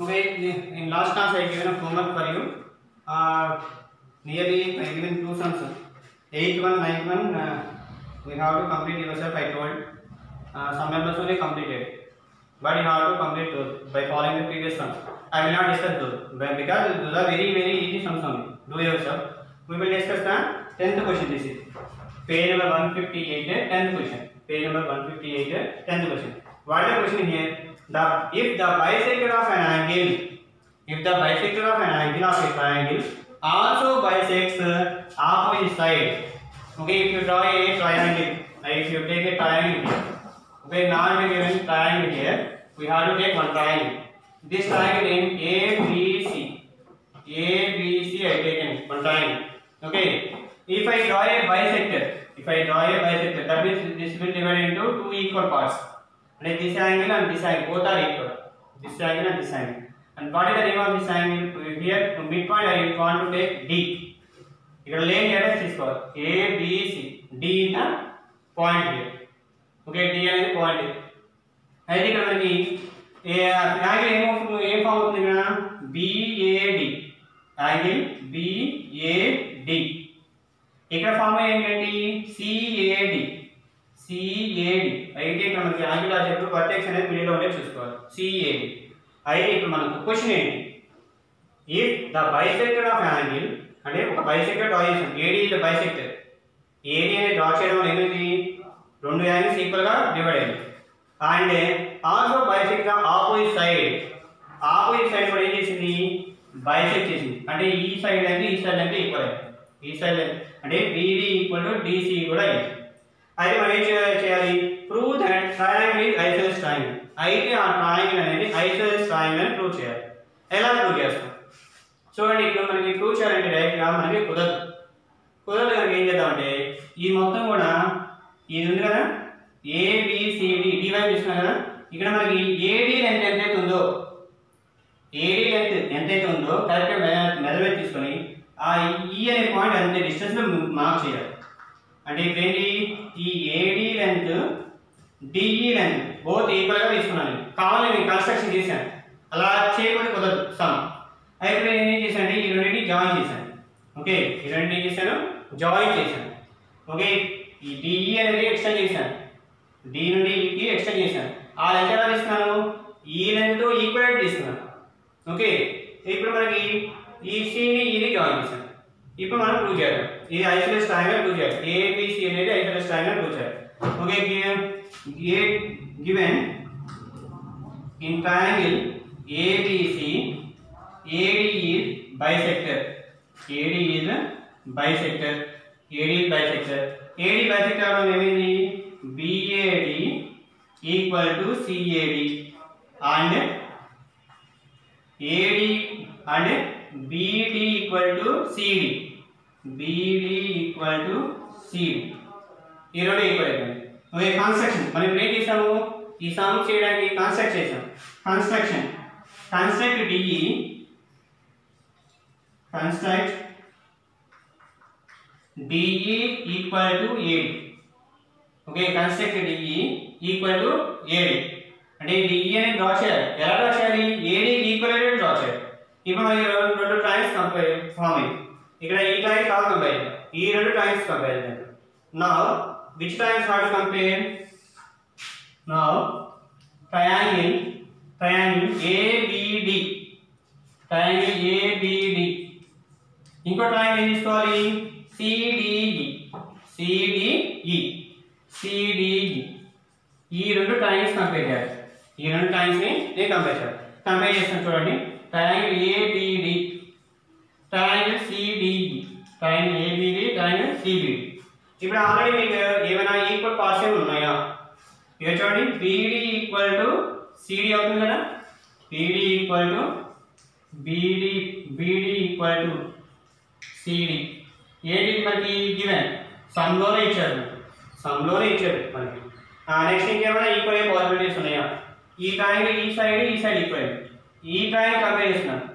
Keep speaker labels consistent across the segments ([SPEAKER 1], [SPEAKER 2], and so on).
[SPEAKER 1] Okay, in last class I given a homework for you. Nearly I given two sums. 8th one, 9th one. We have to complete yourself. I told some members only completed, but you have to complete those by following the previous sums. I will not discuss those because those are very easy sums only. Do yourself. We will discuss the 10th question. This is page number 158, 10th question. Page number 158, 10th question. What is the question here? If the bisector of an angle, of a triangle also bisects opposite side. Okay, if you draw a triangle, if you take a triangle here, okay, now we are given triangle here. We have to take one triangle. This triangle name ABC. I taken one triangle. Okay, if I draw a bisector, that means this will divide into two equal parts. Like this angle and this angle, both are equal. This angle and this angle. And what is the name of this angle? Here, to midpoint, I want to take D. Here, lane address is called A, B, C. D is the point here. Okay, D is the point here. I think angle A form BAD. Angle BAD. ఇక్కడ form ఏంటండి CAD. అయితే ఇక్కడ మనకి angle object vertex అనేది middle లో ఉండే చూసుకోవాలి. CAD. అయితే ఇప్పుడు మనకు క్వశ్చన్ ఏంటి? If the bisector of angle అంటే ఒక బైసెక్టర్ డ్రా చేసాం. AD is the bisector. AD అనేది డ్రా చేయడం వల్ల ఏమైంది? రెండు యాంగిల్స్ ఈక్వల్ గా డివైడ్ అయ్యాయి. And also bisect the opposite side. Opposite side కూడా ఏం చేసింది? బైసెక్ట్ చేసింది. అంటే ఈ సైడ్ అంటే ఈక్వల్ అయ్యింది. ఈ సైడ్ అంటే BD ఈక్వల్ టు DC కూడా అయింది. అయితే మనం ఏం చేయాలి? Prove that triangle is isosceles triangle. అయితే ఆ ట్రయాంగిల్ అనేది ఐసోసెలస్ ట్రయాంగిల్ అని ప్రూవ్ చేయాలి. ఎలా ప్రూవ్ చేస్తాం? చూడండి, ఇప్పుడు మనకి ప్రూవ్ చేయాలంటే డైరెక్ట్గా మనకి కుదరదు కనుక ఏం చేద్దామంటే ఇది మొత్తం కూడా ఇది ఉంది కదా, ABCD డివైడ్ చేస్తున్నాం కదా, ఇక్కడ మనకి AD లెంత్ ఎంతైతే ఉందో కరెక్ట్గా మెజర్మెంట్ తీసుకొని ఆ E అనే పాయింట్ అంతే డిస్టెన్స్ లో మార్క్ చేయాలి. అంటే ఏంటి? ఈ AD length DE length both equal గా తీసుకున్నాను. కావాలి నేను కన్స్ట్రక్షన్ చేశాను, అలా చేయకపోతే కుదరదు సమ్. అయితే నేను ఏం చేశాను? ఈ రెండింటిని జాయిన్ చేశాను. ఓకే, ఈ రెండింటిని ఏం చేశాను? జాయిన్ చేశాను. ఓకే, ఈ DE అనేది ఎక్స్టెండ్ చేశాను, D నుండి E కి ఎక్స్టెండ్ చేశాను. ఆ లెంత్ ఎలా తీసుకున్నాను? ఈ లెంత్ తో ఈక్వల్ తీసుకున్నాను. ఓకే, ఇప్పుడు మనకి ఈ C ని E ని జాయిన్ చేశాను. ఇప్పుడు మనం ప్రూవ్ చేయాలి. ఇది ఐసోసెలస్ ట్రయాంగిల్ ప్రూవ్ చేయాలి. ABC అనేది ఐసోసెలస్ ట్రయాంగిల్ ప్రూవ్ చేయాలి. Okay, given in triangle ABC, AD is bisector. AD bisector ఏమైంది? BAD equal to CAD and AD and BD equal to CD. ఈ రెండు ఈక్వల్ అయిపోయింది. ఓకే, కన్స్ట్రక్షన్ మనం ఇప్పుడు ఏం చేసాము? ఈ సమ్ చేయడానికి కన్స్ట్రక్ట్ చేసాం. Construct DE, equal to AD. Okay, construct DE equal to AD. అంటే DE అనేది డ్రా చేయాలి. ఎలా డ్రా చేయాలి? AD ఈక్వల్ అనేది డ్రా చేయాలి. ఇప్పుడు మనకి రెండు ట్రయాంగిల్స్ ఫామ్ అయ్యాయి. ఇక్కడ ఈ ట్రయాంగిల్ కాదు కంపేర్, ఈ రెండు ట్రయాంగిల్స్ కంపేర్ చేద్దాం. Now which triangles have to compare? Now triangle ABD. ఇంకో ట్రయాంగిల్ ఏం తీసుకోవాలి? CDE. ఈ రెండు ట్రయాంగిల్స్ కంపేర్ చేయాలి. ఈ రెండు ట్రయాంగిల్స్ ని నేను కంపేర్ చేయాలి. కంపేర్ చేస్తాను చూడండి. Triangle ABD, triangle CDE, triangle CBD. ఇప్పుడు ఆల్రెడీ మీకు ఏమైనా ఈక్వల్ పార్ట్స్ ఉన్నాయా? ఇక చూడండి, BD ఈక్వల్ టు CD అవుతుంది కదా, BD ఈక్వల్ టు CD. ఏంటి మనకి గివెన్ సమ్లోనే ఇచ్చారు మనకి. నెక్స్ట్ ఇంకేమైనా ఈక్వల్ అయ్యే పాసిబిలిటీస్ ఉన్నాయా? ఈ ట్రయాంగిల్ ఈ సైడ్ ఈక్వల్. ఈ ట్రయాంగిల్ కంపేర్ చేస్తున్నాను.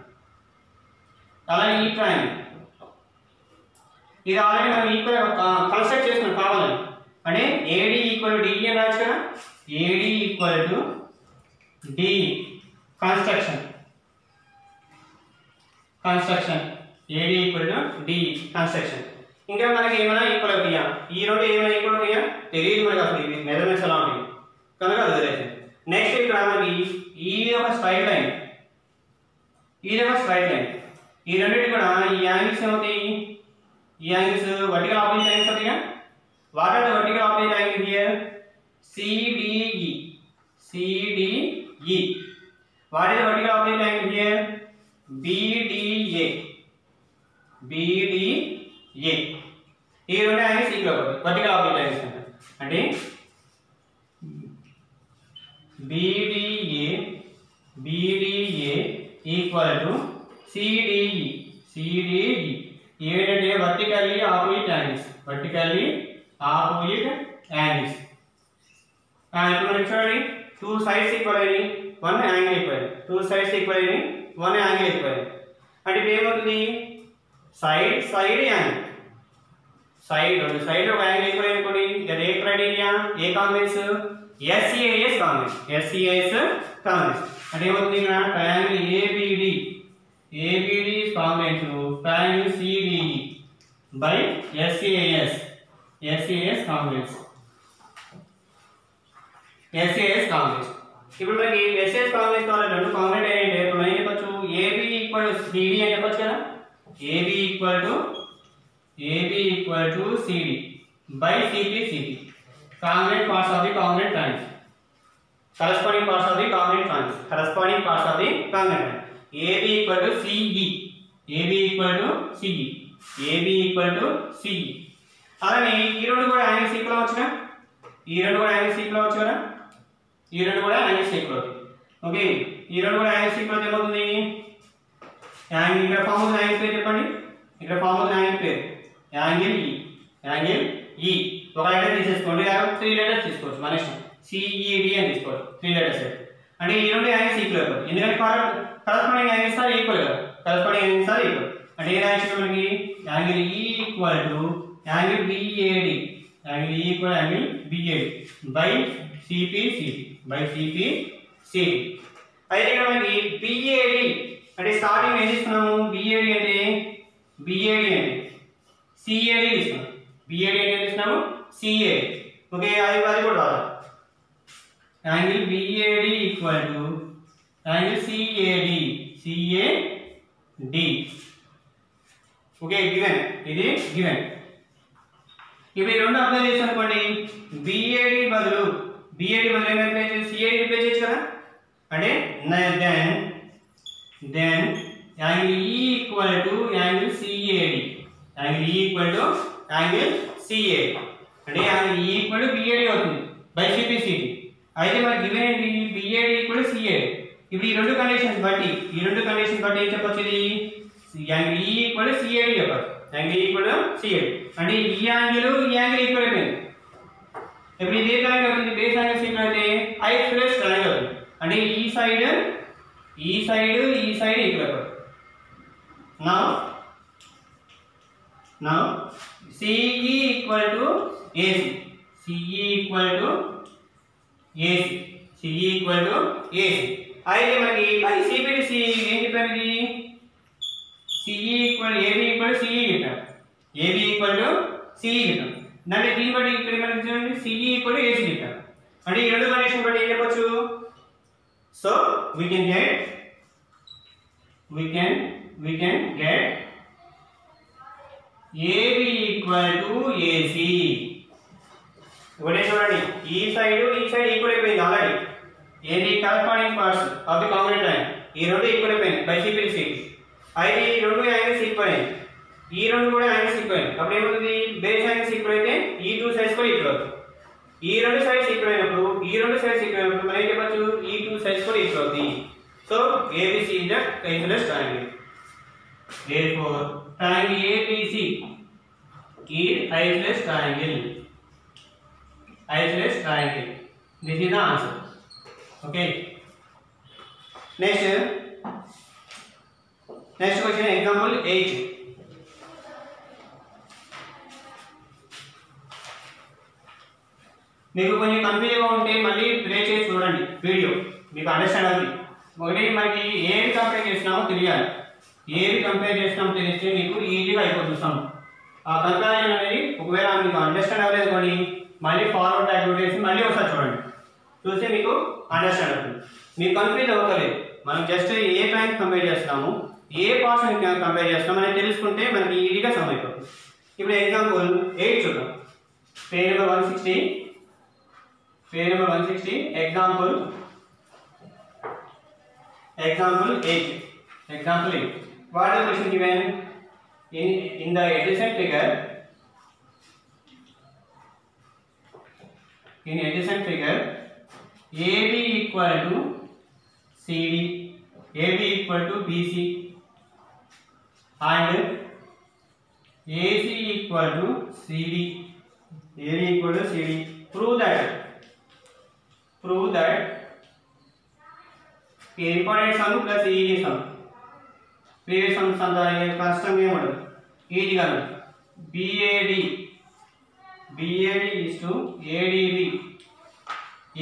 [SPEAKER 1] అలాగే ఈ ట్రయాంగిల్ ఇది ఆల్రెడీ మనం ఈక్వల్ కన్స్ట్రక్ట్ చేసుకున్నాం కావాలని. అంటే AD ఈక్వల్ DE అని రావచ్చు కదా, AD equal to D construction. Construction AD equal to DE construction. ఇంకా మనకి ఏమైనా ఈక్వల్ అవుతాయా? ఈ రెండు ఏమైనా ఈక్వల్ అవుతాయా? తెలియదు మనకి అసలు ఇవి మెజర్మెంట్స్ ఎలా ఉంటాయి కనుక అది వదిలేసాం. నెక్స్ట్ ఇక్కడ మనకి ఈ ఒక స్ట్రైట్ లైన్, ఇది ఒక స్ట్రైట్ లైన్, ఈ రెండింటి కూడా ఈ యాంగిల్స్ ఏమవుతాయి? ఈ యాంగిల్స్ వర్టికల్ ఆపోజిట్ యాంగిల్స్ అవుతాయా? What are the vertical opposite angle here? CDE. CDE. What is the vertical opposite angle here? BDA. BDA. ఈ రెండు యాంగిల్స్ ఈక్వల్ అవుతాయి వర్టికల్ ఆపోజిట్ యాంగిల్స్ అంటే BDA ఈక్వల్ టు CDE. ఏంటంటే vertically opposite angles. ఇప్పుడు మనకి చూడండి, two sides equal అయినాయి, one angle equal అయింది. టూ సైడ్స్ ఈక్వల్ అయినాయి, వన్ యాంగిల్ ఈక్వల్ అయింది. అంటే ఇప్పుడు ఏమవుతుంది? సైడ్ యాంగిల్, రెండు సైడ్ ఒక యాంగిల్ ఈక్వల్ అనుకోండి. ఏ క్రైటీరియా? ఏ కాంగ్రెస్? SCAS కాంగ్రెస్. అంటే ఏమవుతుంది? Triangle ABD Congress triangle CDE by SCAS Congress. Congress. ఇప్పుడు మనకి SCAS కాంగ్రెస్ ద్వారా రెండు కాంగ్రెస్ ఏంటంటే ఇప్పుడు మనం ఏం చెప్పొచ్చు? AB ఈక్వల్ టు CD అని చెప్పొచ్చు కదా. AB equal to CD by CP. Congress parts of the Congress triangle. Corresponding parts of the Congress triangle. AB equal to CE. అలానే ఈ రెండు కూడా యాంగిల్స్ ఈక్వల్ అవ్వచ్చు కదా. ఈ రెండు కూడా యాంగిల్స్ ఈక్వల్ అవుతాయి. ఓకే, ఈ రెండు కూడా యాంగిల్స్ ఈక్వల్ అయితే ఏమవుతుంది? యాంగిల్ ఇక్కడ ఫామ్ అవుతుంది యాంగిల్ పేరు చెప్పండి. ఇక్కడ ఫామ్ అవుతుంది యాంగిల్ పేరు యాంగిల్ E. ఒక లెటర్ తీసేసుకోండి, లేదా 3 లెటర్స్ తీసుకోవచ్చు, మన ఇష్టం. CED అని తీసుకోవచ్చు, 3 లెటర్స్. అంటే ఈ రెండు యాంగిల్స్ ఈక్వల్ అవుతాయి, ఎందుకంటే కరస్పాండింగ్ యాంగిల్స్ ఆర్ ఈక్వల్ కదా. అంటే ఏ యాంగిల్ మనకి? Angle E equal to angle BAD. By CP. అయితే ఇక్కడ మనకి BAD అంటే స్టార్టింగ్ ఏం తీసుకున్నాము? BAD అంటే CAD తీసుకున్నాము. CAD. ఓకే, అది కూడా రాదు. Angle BAD equal to angle CAD. Okay, given. ఇది గివెన్. ఇప్పుడు ఈ రెండు అప్లై చేసి అనుకోండి, BAD బదులు ఏమైనా రిప్లేస్ చేసి CAD రిప్లేస్ చేయొచ్చు కదా. అంటే then angle E equal to angle CAD. అంటే angle E equal to BAD అవుతుంది బై CP. అయితే మనకి గివెన్ ఏంటి? BAD equal to CAD. ఇప్పుడు ఈ రెండు కండిషన్స్ బట్టి ఏం చెప్పొచ్చు? ఇది angle E equal to CAD చెప్పచ్చు. అంటే ఈ యాంగిల్ ఈక్వల్ అయిపోయింది. ఇప్పుడు ఇది ఏ ట్రయాంగిల్ అవుతుంది? బేస్ యాంగిల్ ఈక్వల్ అయితే ఐసోలేస్ ట్రయాంగిల్ అవుతుంది. అంటే ఈ సైడ్ ఈక్వల్ అయిపోతుంది. Now CE equal to AC. అయితే మనకి CPDC ఏం చెప్పారు? ఇది CE equal AB equal to CE చెప్పాం. అంటే దీన్ని బట్టి ఇక్కడ మనకి చూడండి, CE ఈక్వల్ టు AC చెప్పాం. అంటే ఈ రెండు కండిషన్ బట్టి ఏం చెప్పొచ్చు? So we can get AB equal to AC. ఒకటే చూడండి, ఈ సైడ్ ఈక్వల్ అయిపోయింది ఆల్రెడీ. ఏది? Corresponding parts of the Congress triangle. ఈ రెండు ఈక్వల్ అయిపోయింది బై CPDC. అయితే ఈ రెండు యాంగిల్స్ ఈక్వల్ అయ్యాయి, ఈ రెండు కూడా యాంగిల్స్ ఈక్వల్ అయ్యాయి. అప్పుడు ఏమవుతుంది? బేస్ యాంగిల్స్ ఈక్వల్ అయితే ఈ టూ సైడ్స్ కూడా ఈక్వల్ అవుతాయి. ఈ రెండు సైడ్స్ ఈక్వల్ అయినప్పుడు మనం ఏం చెప్పచ్చు? ఈ టూ సైడ్స్ కూడా ఈక్వల్ అవుతాయి. So ABC is the isosceles triangle. Therefore triangle ABC is isosceles triangle. This is the answer. Okay. Next question, example 8. మీకు కొంచెం కన్ఫ్యూజ్గా ఉంటే మళ్ళీ ప్లే చేసి చూడండి వీడియో, మీకు అండర్స్టాండ్ అవుతుంది. ఒకటి మనకి ఏది కంప్లీట్ చేసినామో తెలియాలి. ఏవి కంపేర్ చేస్తాం తెలిస్తే మీకు ఈజీగా అయిపోతుంది సమ్. ఆ కంపారిజన్ అనేది ఒకవేళ మీకు అండర్స్టాండ్ అవ్వలేదు కానీ మళ్ళీ ఫార్వర్డ్ యాక్టివిటీస్ మళ్ళీ ఒకసారి చూడండి, చూస్తే మీకు అండర్స్టాండ్ అవుతుంది. మీకు కన్ఫ్యూజ్ అవ్వలేదు, మనం జస్ట్ ఏ పాయింట్ కంపేర్ చేస్తున్నాము, ఏ పార్ట్స్ కంపేర్ చేస్తున్నాం అనేది తెలుసుకుంటే మనకి ఈజీగా సమ్ అయిపోతుంది. ఇప్పుడు ఎగ్జాంపుల్ 8 చూద్దాం. Page number 160, page number 160, example 8. What is the question given? In the adjacent figure, AB equal to CD, AB equal to BC, and AC equal to CD, AB equal to CD. Prove that important sum plus easy sum. Previous sums అంతా కష్టం ఏమి ఉండదు, ఈజీగా BAD is to ADB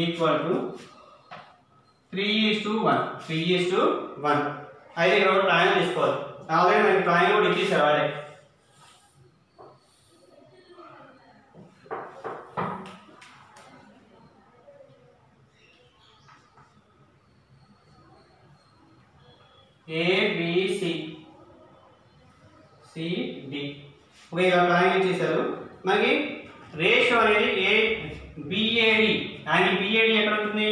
[SPEAKER 1] equal to 3:1. అయితే ఇక్కడ ఒక triangle తీసుకోవాలి. Already మనకి ట్రయాంగిల్ కూడా ఇచ్చేసారు ఆల్రెడీ. ABC CD ఒక ట్రయాంగిల్ ఇచ్చేసారు. మనకి రేషియో అనేది BAD, యాంగిల్ BAD ఎక్కడ ఉంటుంది?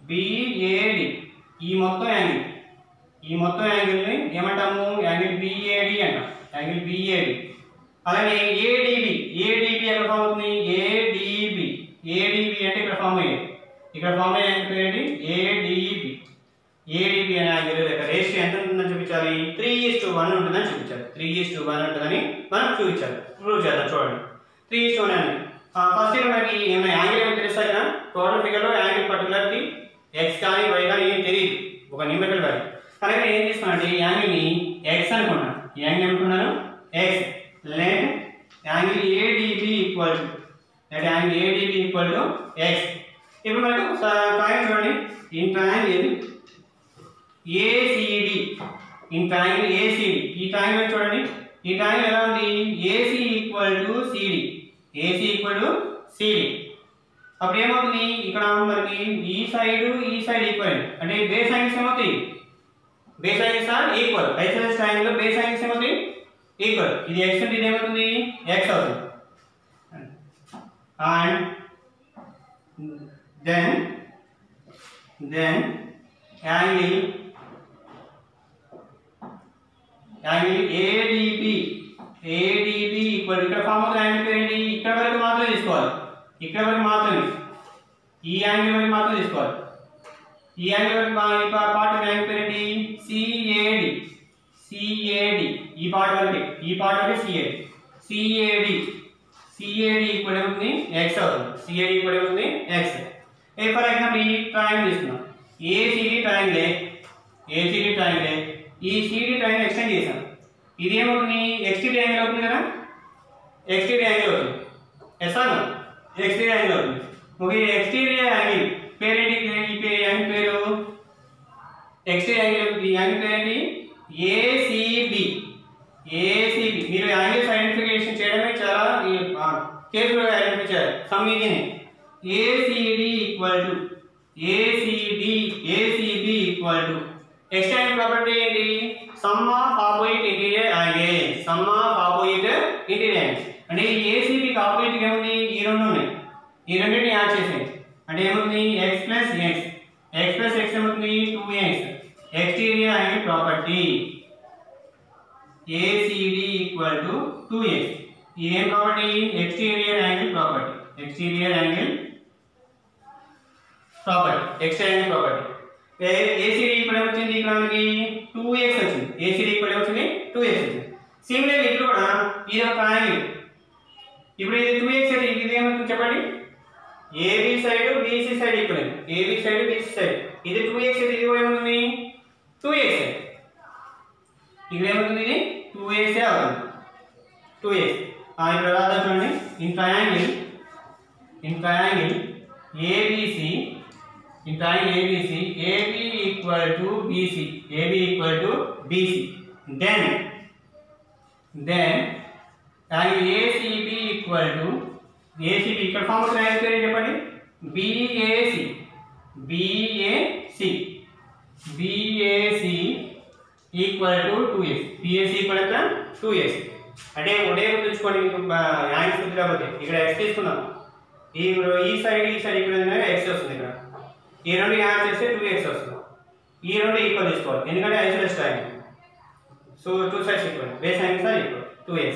[SPEAKER 1] BAD ఈ మొత్తం యాంగిల్ని ఏమంటాము? యాంగిల్ BAD అంటాం, యాంగిల్ BAD. అలాగే ADB ఎక్కడ ఫామ్ అవుతుంది? ADB అంటే ఇక్కడ ఫామ్ అయ్యేది, ఇక్కడ ఫామ్ అయ్యే యాంగిల్ ఏంటి? ADB అనే యాంగిల్ యొక్క రేషియో ఎంత ఉంటుందని చూపించాలి? 3:1 ఉంటుందని చూపించాలి. 3:1 ఉంటుందని మనం చూపించాలి, ప్రూవ్ చేద్దాం. చూడండి 3:1 అని ఫస్ట్ మనకి ఏమైనా యాంగిల్ ఏమైనా తెలుస్తాయి కదా, టోటల్ ఫిగర్లో యాంగిల్ పర్టికులర్కి ఎక్స్ కానీ వై కానీ ఏం తెలియదు, ఒక న్యూమరికల్ వాల్యూ. అలాగే ఏం చేస్తున్నానంటే ఈ యాంగిల్ని ఎక్స్ అనుకున్నాను, ఈ యాంగిల్ అనుకున్నాను X. Let angle ADB equal to X. ఇప్పుడు మనకు ట్రయాంగిల్ చూడండి, ఇన్ ట్రయాంగిల్ ACD, ఈ ట్రయాంగిల్ చూడండి, ఈ ట్రయాంగిల్ ఎలా ఉంది? AC equal to CD. అప్పుడు ఏమవుతుంది? ఇక్కడ మనకి ఈ సైడ్ ఈక్వల్, అంటే బేస్ యాంగిల్స్ ఏమవుతాయి? Base angles are equal. Isosceles triangle లో బేస్ యాంగిల్స్ ఏమవుతాయి? ఈక్వల్. ఇది x అంటే ఇది ఏమవుతుంది? x అవుతుంది. And then angle ADB equal, ఇక్కడ ఫామ్ అవుతున్న యాంగిల్ ఏంటి? ఇక్కడ వరకు మాత్రమే తీసుకోవాలి, ఈ యాంగిల్ వరకు మాత్రమే తీసుకోవాలి. ఈ యాంగిల్ వరకు పార్ట్ యాంగిల్ ఏంటి? CAD, ఈ పార్ట్ వరకు CAD ఈక్వల్ అవుతుంది x అవుతుంది. CAD ఈక్వల్ అవుతుంది x. ఫర్ ఎగ్జాంపుల్ ఈ ట్రయాంగిల్ తీసుకున్నాం, ACD ట్రయాంగిల్, ఈ CD ట్రయాంగిల్ ఎక్స్టెండ్ చేసాం, ఇది ఏమవుతుంది? XTD యాంగిల్ అవుతుంది కదా, XTD యాంగిల్ అవుతుంది. XTD యాంగిల్ అవుతుంది. ఓకే, XTD యాంగిల్ పేరేంటి? ఈ యాంగిల్ పేరు XTD యాంగిల్, ఈ యాంగిల్ పేరేంటి? ACB. మీరు యాంగిల్స్ ఐడెంటిఫికేషన్ చేయడమే చాలా కేర్ఫుల్గా ఐడెంటిఫై చేయాలి, సమ్ ఈజీనే. ACB equal to extend property ఏంటి? Some of opposite interior angles. అంటే ఈ ACBకి ఆపోజిట్ ఏముంది? ఈ రెండు ఉన్నాయి, ఈ రెండింటిని యాడ్ చేసేయండి. అంటే ఏమవుతుంది? x ఏమవుతుంది? 2x. Exterior angle property ACD equal to 2x. ఇది ఏం property? Exterior angle property. ACD equal వచ్చింది, ఇక్కడ మనకి 2x వచ్చింది. ACD ఈక్వల్ వచ్చింది 2x వచ్చింది. సిమిలర్లీ ఇక్కడ కూడా ఇది ఒక ట్రయాంగిల్. ఇప్పుడు ఇది 2x అయితే ఇది ఏమవుతుంది చెప్పండి? AB side BC side equal, AB side BC side. ఇది 2x అయితే ఇది కూడా ఏమవుతుంది? 2x. ఇక్కడ ఏమవుతుంది? ఇది 2x అవుతుంది, 2x. ఇక్కడ రాదా చూడండి, in triangle ABC, AB equal to BC, then angle ACB equal to ACB ఇక్కడ ఫామ్ అవుతున్న యాంగిల్ పేరు చెప్పండి BAC equal to 2x BAC equal to 2x అంటే ఒకటే గుర్తుంచుకోండి మీకు యాంగిల్స్ గుర్తు రాకపోతే ఇక్కడ x తీసుకుందాం ఈ సైడ్ ఇక్కడ x వస్తుంది ఇక్కడ ఈ రెండు యాడ్ చేస్తే 2x వస్తుంది ఈ రెండు ఈక్వల్ తీసుకోవాలి ఎందుకంటే isolation angle so 2 sides equal base angles are equal 2x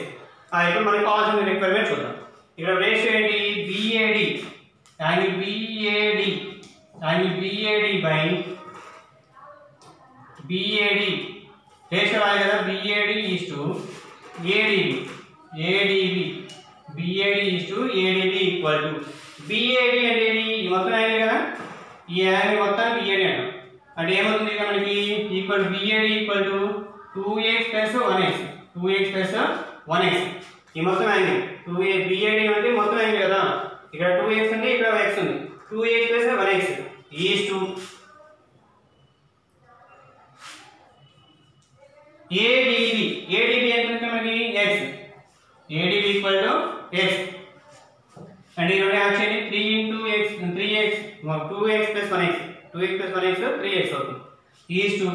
[SPEAKER 1] ఇప్పుడు మనకి కావాల్సిన రిక్వైర్మెంట్ చూద్దాం ఇక్కడ రేషియో ఏంటి angle BAD by BAD ratio రాయాలి కదా BAD is to ADB equal to BAD అంటే ఈ మొత్తం యాంగిల్ కదా ఈ యాంగిల్ మొత్తం BAD అంటే ఏమవుతుంది ఇక మనకి equal BAD equal to 2x plus 1x ఈ మొత్తం యాంగిల్ BAD అంటే మొత్తం యాంగిల్ కదా ఇక్కడ 2x ఉంది ఇక్కడ x ఉంది 2x plus 1x is to ADB అంటే మనకి x ADB equal to x అంటే ఈ రెండు యాడ్ చేయండి 3x 2x plus 1x 3x అవుతుంది ఈజ్ టు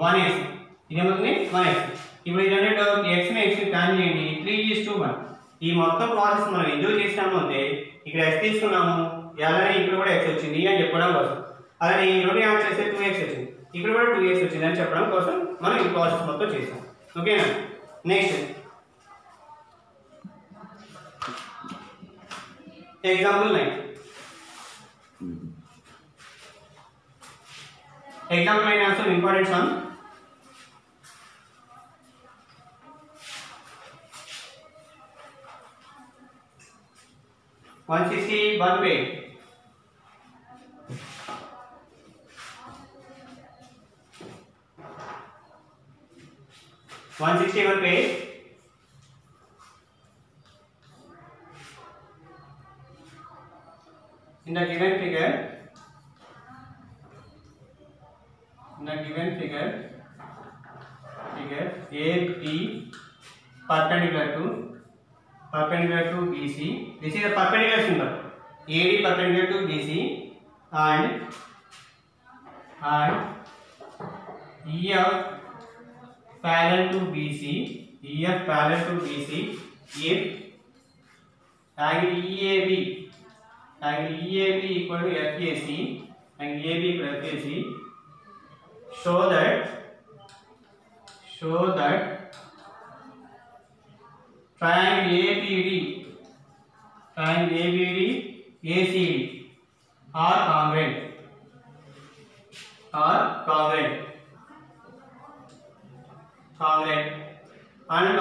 [SPEAKER 1] 1x ఇదేమవుతుంది 1x ఇప్పుడు ఈ రెండు x ని క్యాన్సిల్ చేయండి 3:1 ఈ మొత్తం ప్రాసెస్ మనం ఎందుకు చేస్తాము అంటే ఇక్కడ x తీసుకున్నాము అలానే ఇక్కడ కూడా x వచ్చింది అని చెప్పడం కోసం అలానే ఈ రెండు యాడ్ చేస్తే 2x వచ్చింది ఇక్కడ కూడా 2x వచ్చింది అని చెప్పడం కోసం మనం ఈ ప్రాసెస్ మొత్తం చేస్తాం ఓకేనా next example 9 also important sum 161 page 161 page in the given figure AB perpendicular to BC. This is a perpendicular symbol. AD perpendicular to BC and EF parallel to BC. If angle EAB equal to FAC, angle EAB equal to FAC, show that triangle ABD, ACD are congruent, and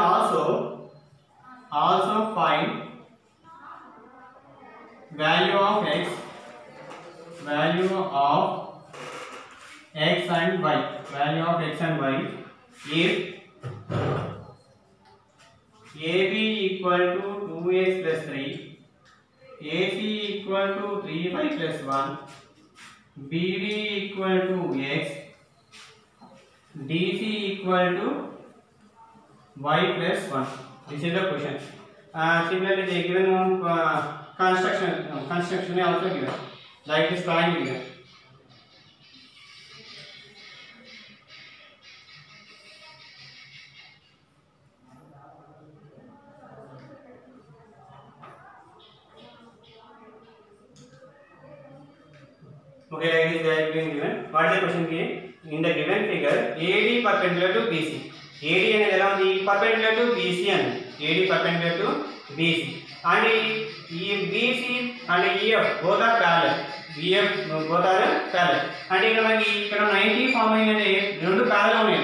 [SPEAKER 1] also find value of x and y, if AB equal to 2x plus 3, AC equal to 3y plus 1, BD equal to x, DC equal to y plus 1. This is the question. Similarly, they given construction also given, like this triangle given. Okay, like this they are given. What is the question here? In the given figure, AD perpendicular to BC. AD అనేది ఎలా ఉంది perpendicular to BC అని. AD perpendicular to BC. And ఈ BC and EF both are parallel. అంటే ఇక్కడ మనకి ఇక్కడ 90 form అయిందంటే రెండు parallel ఉన్నాయి.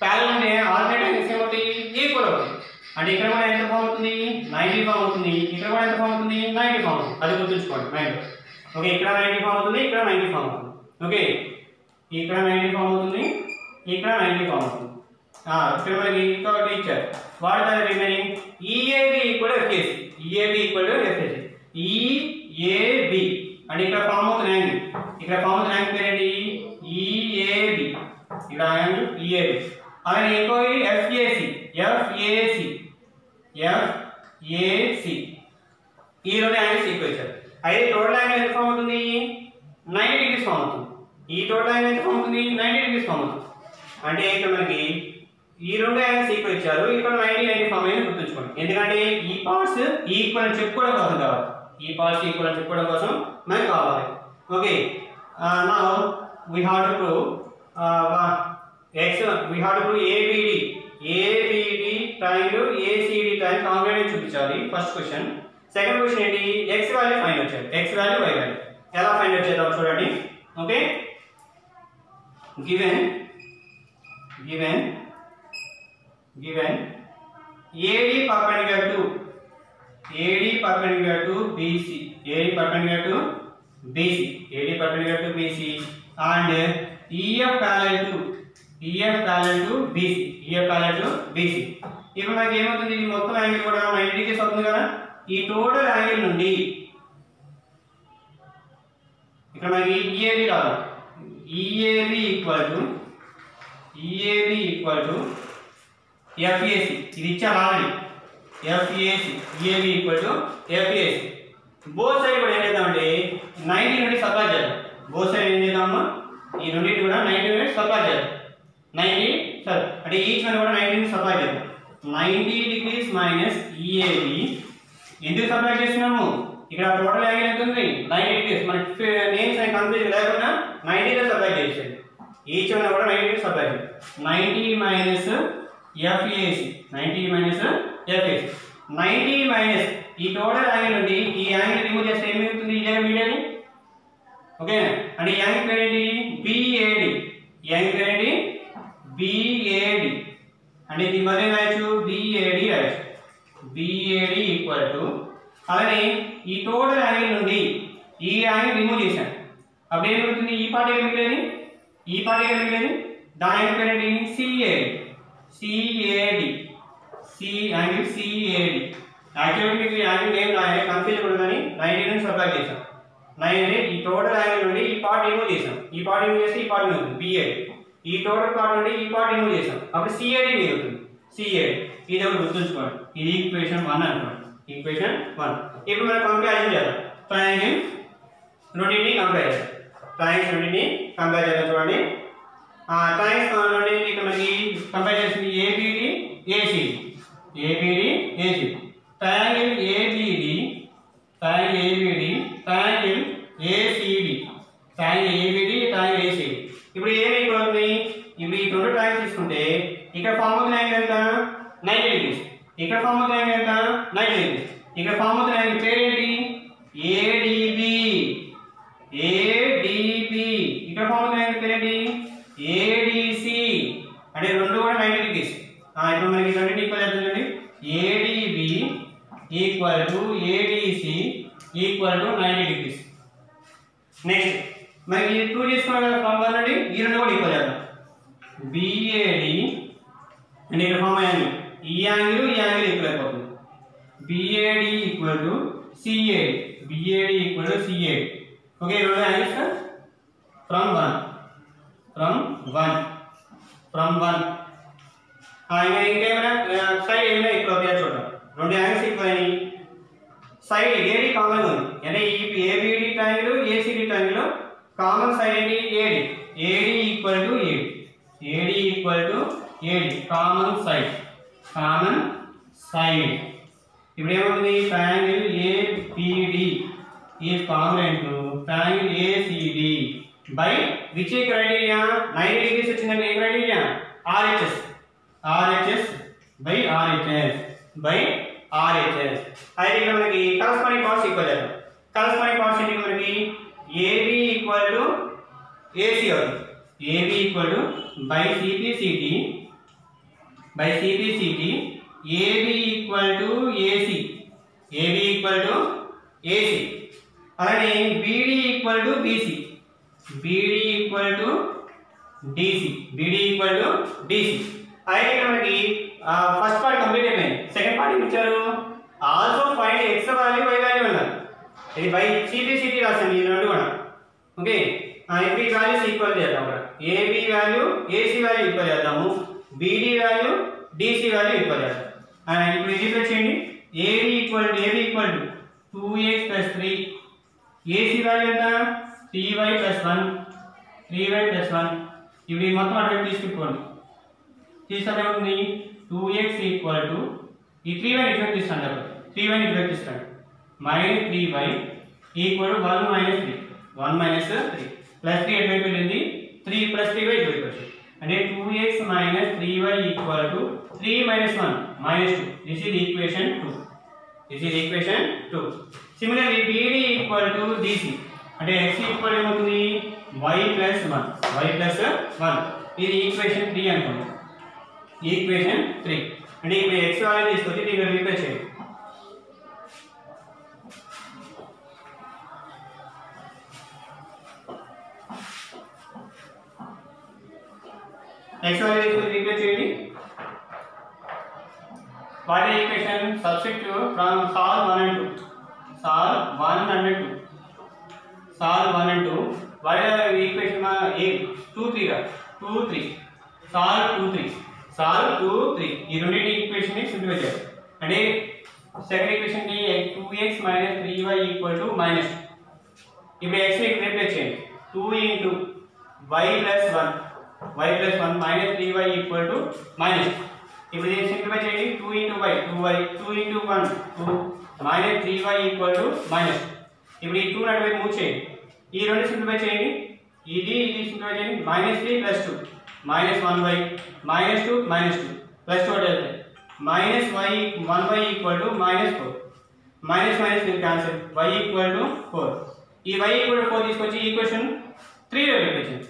[SPEAKER 1] Parallel అంటే ఆల్టర్నేట్ యాంగిల్స్ ఏమవుతాయి ఈక్వల్ అవుతాయి. అంటే ఇక్కడ కూడా ఎంత ఫామ్ అవుతుంది 90 ఫామ్ అవుతుంది. ఇక్కడ కూడా ఎంత ఫామ్ అవుతుంది 90 ఫామ్ అవుతుంది. అది గుర్తుంచుకోండి మైండ్. ఓకే ఇక్కడ 90 ఫామ్ అవుతుంది ఇక్కడ 90 ఫామ్ అవుతుంది ఓకే ఇక్కడ 90 ఫామ్ అవుతుంది ఇక్కడ 90 ఫామ్ అవుతుంది ఇక్కడ మనకి ఇంకొకటి ఇచ్చారు what are remaining EAB equal FAC EAB అంటే ఇక్కడ ఫామ్ అవుతున్న యాంగిల్ పేరు ఏంటి EAB ఇక్కడ యాంగిల్ EAB అలాగే ఇంకో రెండు యాంగిల్స్ ఈక్వల్ ఇచ్చారు. అయితే టోటల్ యాంగిల్ ఎంత ఫామ్ అవుతుంది? 90 డిగ్రీస్ ఫామ్ అవుతుంది. ఈ టోటల్ యాంగిల్ ఎంత ఫామ్ అవుతుంది? 90 డిగ్రీస్ ఫామ్ అవుతుంది. అంటే ఇక్కడ మనకి ఈ రెండు యాంగిల్స్ ఈక్వల్ ఇచ్చారు, ఇక్కడ 90 ఫామ్ అయింది గుర్తుంచుకోండి. ఎందుకంటే ఈ పార్ట్స్ ఈక్వల్ అని చెప్పుకోవడం కోసం కావాలి, ఈ పార్ట్స్ ఈక్వల్ అని చెప్పుకోవడం కోసం మనకు కావాలి. Okay, now we have to prove we have to prove ABD triangle ACD triangle congruent చూపించాలి. First question. సెకండ్ క్వశ్చన్ ఏంటి? x వాల్యూ ఫైండ్ అవుట్ చేయాలి. x వాల్యూ y వాల్యూ ఎలా ఫైండ్ అవుట్ చేద్దాం చూడండి. Okay, given AD perpendicular to BC and EF parallel to BC. ఇప్పుడు మనకి ఏమవుతుంది? ఇది మొత్తం యాంగిల్ కూడా 90 డిగ్రీస్ అవుతుంది కదా. ఈ టోటల్ యాంగిల్ నుండి ఇక్కడ మనకి EAB రావాలి. EAB equal to FAC. ఇది ఇచ్చారు already. FAC EAB equal to FAC. Both side కూడా ఏం చేద్దామంటే 90 నుండి సప్లై చేద్దాం. బోత్ సైడ్ ఏం చేద్దాము? ఈ రెండింటి కూడా 90 నుండి సప్లై చేద్దాం. 90 సార్ అంటే ఈచ్ వన్ కూడా 90 నుండి సప్లై చేద్దాం. 90 డిగ్రీస్ మైనస్ EAB. ఎందుకు సప్లై చేస్తున్నాము? ఇక్కడ టోటల్ యాంగిల్ ఎంత ఉంది? 90 డిగ్రీస్. మనకి నేమ్స్ అండ్ కన్ఫ్యూజ్ లేకుండా 90 లో సప్లై చేసేది. ఈచ్ వన్ కూడా 90 నుండి సప్లై చేద్దాం. 90 మైనస్ FAC 90 మైనస్ ఈ టోటల్ యాంగిల్ నుండి ఈ యాంగిల్ రిమూవ్ చేస్తే ఏమి అవుతుంది? ఈ యాంగిల్ మీడియా. ఓకే, అంటే ఈ యాంగిల్ పేరు ఏంటి? BAD. ఈ యాంగిల్ పేరు ఏంటి? BAD. అంటే దీని మధ్య రాయొచ్చు BAD రాయొచ్చు. BAD ఈక్వల్ టు అలానే ఈ టోటల్ యాంగిల్ నుండి ఈ యాంగిల్ రిమూవ్ చేశాను. అప్పుడు ఏం అవుతుంది? ఈ పార్ట్ ఏమి మిగిలేది? దాని యాంగిల్ పేరు ఏంటి? CAD. యాక్చువల్లీ మీకు యాంగిల్ ఏం రాయాలి కన్ఫ్యూజ్ ఉండదని 90 నుంచి సప్లై చేశాం. 90 ఈ టోటల్ యాంగిల్ నుండి ఈ పార్ట్ రిమూవ్ చేసాం. ఈ పార్ట్ రిమూవ్ చేస్తే ఈ పార్ట్ మిగులుతుంది BAD. ఈ టోటల్ పార్ట్ నుండి ఈ పార్ట్ రిమూవ్ చేసాం. అప్పుడు CAD మిగులుతుంది. ఇది ఒకటి గుర్తుంచుకోండి. ఇది ఈక్వేషన్ 1 అనుకోండి. ఈక్వేషన్ 1. ఇప్పుడు మనం కంపారిజన్ చేద్దాం. ట్రయాంగిల్ రెండింటిని కంపేర్ చేద్దాం. చూడండి. ట్రయాంగిల్స్ నుండి ఇక్కడ మనకి కంపేర్ చేసింది ABD ACD. Triangle ABD triangle ACD. ఇప్పుడు ఏమి ఇక్కడ ఉంది? ఇప్పుడు ఈ రెండు ట్రయాంగిల్స్ తీసుకుంటే ఇక్కడ ఫార్మ్ అవుతున్న యాంగిల్ ఎంత? 90 డిగ్రీస్. ఇక్కడ ఫార్మ్ అవుతున్న యాంగిల్ ఎంత? 90 డిగ్రీస్. ఇక్కడ ఫార్మ్ అవుతున్న యాంగిల్ పేరు ఏంటి? ADB. ఇక్కడ ఫార్మ్ అవుతున్న యాంగిల్ పేరు ఏంటి? ADC. అంటే రెండు కూడా 90 డిగ్రీస్. ఇప్పుడు మనకి రెండింటి ఈక్వల్ అవుతుందండి. ADB equal to ADC equal to 90 degrees. Next మనకి 2 తీసుకున్నాం కదా ఫార్మ్ అవునండి. ఈ రెండు కూడా ఈక్వల్ చేద్దాం. BAD అంటే ఇక్కడ ఫార్మ్ అయ్యాను. ఈ యాంగిల్ ఈక్వల్ అయిపోతుంది. BAD equal to CAD. Okay, రెండు యాంగిల్స్ ఫ్రమ్ 1 ఇంకేమైనా సైడ్ ఏమైనా ఈక్వల్ అవుతాయో చూద్దాం. రెండు యాంగిల్స్ ఈక్వల్ అయినాయి. సైడ్ AD కామన్ ఉంది. అంటే ఈ ABD triangle ACD triangle common side ఏంటి? AD equal to AD common side. ఇప్పుడు ఏమవుతుంది? Triangle ABD is congruent to triangle ACD by which criteria? 90 degrees వచ్చిందంటే ఏ క్రైటీరియా? RHS by RHS. అయితే ఇక్కడ మనకి కరస్పాండింగ్ పార్ట్స్ ఈక్వల్ చేద్దాం. కరస్పాండింగ్ పార్ట్స్ ఏంటి? మనకి AB ఈక్వల్ టు AC అవుతుంది. AB equal to buy CPCT AB equal to AC. అలానే BD equal to BC. BD equal to DC. అయితే ఇక్కడ మనకి ఫస్ట్ పార్ట్ కంప్లీట్ అయిపోయింది. సెకండ్ పార్ట్ ఏమి ఇచ్చారు? Also find x value y value అన్నారు. ఇది బై CPCT రాసాను ఈ రెండు కూడా. ఓకే, ఇప్పుడు ఈ వాల్యూస్ ఈక్వల్ చేద్దాం. అక్కడ AB value AC value equal చేద్దాము. BD value DC value equal చేద్దాం. ఇప్పుడు ఇది చేయండి. AB equal to 2x plus 3 ac value ఎంత 3y plus 1 3y plus 1 ఇప్పుడు ఈ మొత్తం అటు తీసుకుపోండి తీసుకుంటే ఏమవుతుంది 2x ఈక్వల్ టు ఈ 3y ని ఇటు తీసుకోండి 3y ని ఇటు తీసుకోండి minus 3y equal to 1 minus 3 1 minus 3 plus 3 ఎటు వెళ్ళింది 3 ప్లస్ 3y ఇటు వచ్చి అంటే 2x minus 3y equal to 3 minus 1 minus 2. This is equation 2. This is equation 2. Similarly, BD equal to DC. అంటే x equal ఏమవుతుంది y plus 1. y plus 1. ఇది equation 3 అనుకోండి. equation 3. అంటే ఇప్పుడు x వాల్యూ తీసుకొచ్చి దీన్ని రీప్లేస్ చేయండి. x value is replace cheyandi what is equation substitute from solve 1 and 2 solve 1 and 2 solve 1 and 2 what is the equation ma 2 3 ga 2 3 solve 2 3 solve 2 3 ee రెండిటి equation ని simplify చేయాలి అంటే second equation ని 2x - 3y -2 ఇప్పుడు x ని replace చేయండి 2 into y plus 1 y plus 1 minus 3y equal to minus. ఇప్పుడు దీన్ని సింప్లిఫై చేయండి 2 into y 2y 2 into 1 2 minus 3y equal to minus. ఇప్పుడు ఈ 2 అటువైపు మూవ్ చేయండి ఈ రెండు సింప్లిఫై చేయండి ఇది సింప్లిఫై చేయండి -3 + 2 -1y -2 -2 + 2 అంటే minus y 1y equal to -4 minus minus will cancel y equal to 4 ఈ y equal to 4 తీసుకొచ్చి ఈక్వేషన్ 3 లో రీప్లేస్ చేయండి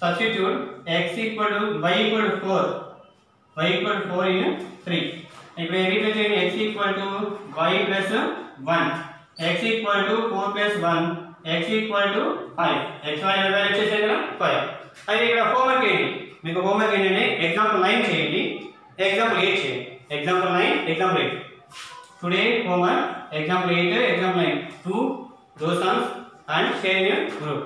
[SPEAKER 1] substitute x equal to y equal to 4 y equal to 4 in 3 ఇప్పుడు replace చేయండి x equal to y plus 1 x equal to 4 plus 1 x equal to 5 x value value చేసేది కదా 5 అయితే ఇక్కడ homework ఏంటి మీకు హోంవర్క్ ఏంటంటే ఎగ్జాంపుల్ 9 చేయండి ఎగ్జాంపుల్ 8 చేయండి example 9 example 8 today homework example 8 example 9 2 do sums and share in your group.